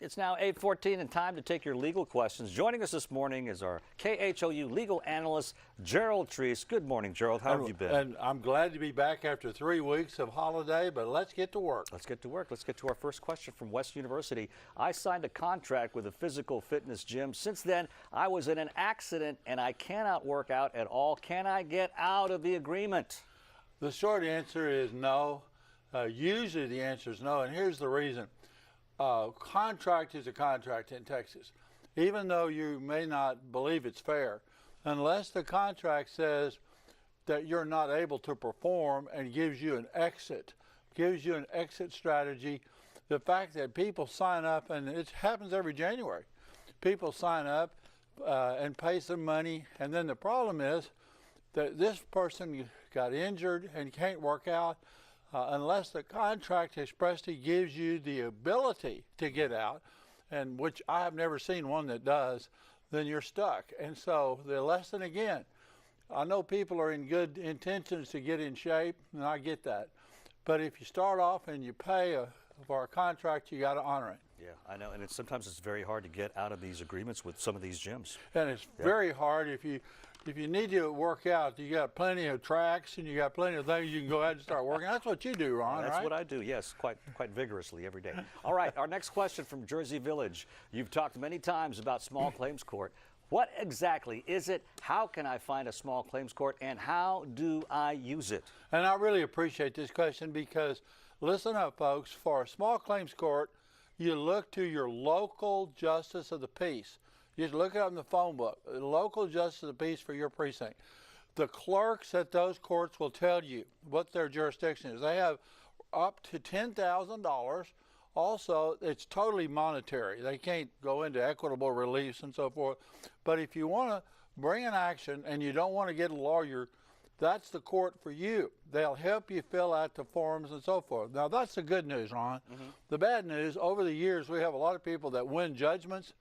It's now 8:14 and time to take your legal questions. Joining us this morning is our KHOU Legal Analyst Gerald Treece. Good morning, Gerald. How have you been? And I'm glad to be back after 3 weeks of holiday, but let's get to work. Let's get to work. Let's get to our first question from West University. I signed a contract with a physical fitness gym. Since then, I was in an accident and I cannot work out at all. Can I get out of the agreement? The short answer is no. Usually the answer is no, and here's the reason. Contract is a contract in Texas, even though you may not believe it's fair, unless the contract says that you're not able to perform and gives you an exit strategy. The fact that people sign up, and it happens every January, people sign up and pay some money, and then the problem is that this person got injured and can't work out. Unless the contract expressly gives you the ability to get out, and which I have never seen one that does, then you're stuck. And so the lesson again, I know people are in good intentions to get in shape, and I get that. But if you start off and you pay for a contract, you got to honor it. Yeah, I know, and sometimes it's very hard to get out of these agreements with some of these gyms. And it's very hard if you need to work out. You got plenty of tracks and you got plenty of things you can go ahead and start working. That's what you do, Ron, That's right? what I do, yes, quite vigorously every day. All right, our next question from Jersey Village. You've talked many times about small claims court. What exactly is it? How can I find a small claims court, and how do I use it? And I really appreciate this question because, listen up, folks, for a small claims court, you look to your local justice of the peace. You just look it up in the phone book, the local justice of the peace for your precinct. The clerks at those courts will tell you what their jurisdiction is. They have up to $10,000. Also, it's totally monetary. They can't go into equitable reliefs and so forth. But if you want to bring an action and you don't want to get a lawyer, that's the court for you. They'll help you fill out the forms and so forth. Now, that's the good news, Ron. The bad news, over the years, we have a lot of people that win judgments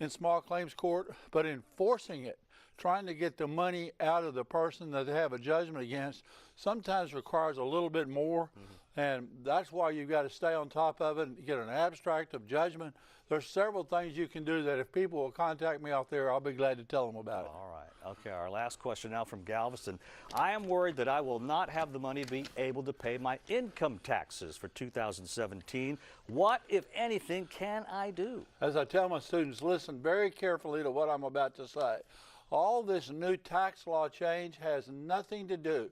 in small claims court, but enforcing it, trying to get the money out of the person that they have a judgment against, sometimes requires a little bit more. And that's why you've got to stay on top of it and get an abstract of judgment. There's several things you can do that if people will contact me out there, I'll be glad to tell them about it. All right. Okay, our last question now from Galveston. I am worried that I will not have the money to be able to pay my income taxes for 2017. What, if anything, can I do? As I tell my students, listen very carefully to what I'm about to say. All this new tax law change has nothing to do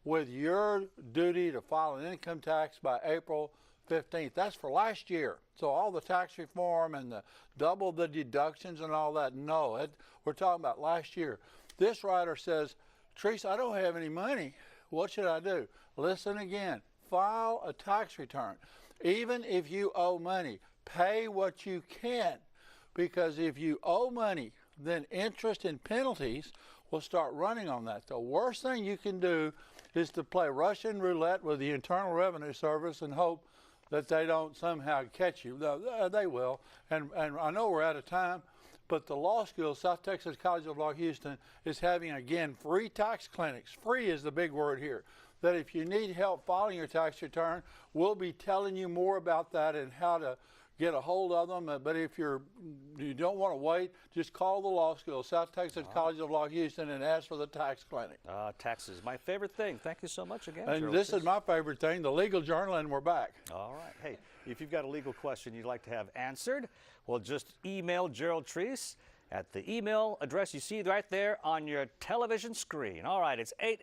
with your duty to file an income tax by April 15th. That's for last year. So all the tax reform and the double the deductions and all that, no, we're talking about last year. This writer says, Treece, I don't have any money. What should I do? Listen again. File a tax return. Even if you owe money, pay what you can, because if you owe money, then interest and penalties will start running on that. The worst thing you can do is to play Russian roulette with the Internal Revenue Service and hope that they don't somehow catch you. They will. And I know we're out of time, but the law school, South Texas College of Law Houston, is having, again, free tax clinics. Free is the big word here. That if you need help filing your tax return, we'll be telling you more about that and how to get a hold of them. But if you don't want to wait, just call the law school, South Texas College of Law Houston, and ask for the tax clinic. Taxes, my favorite thing. Thank you so much again, And Gerald this Treece. is my favorite thing, the Legal Journal, and we're back. All right. Hey, if you've got a legal question you'd like to have answered, well, just email Gerald Treece at the email address you see right there on your television screen. All right, it's 8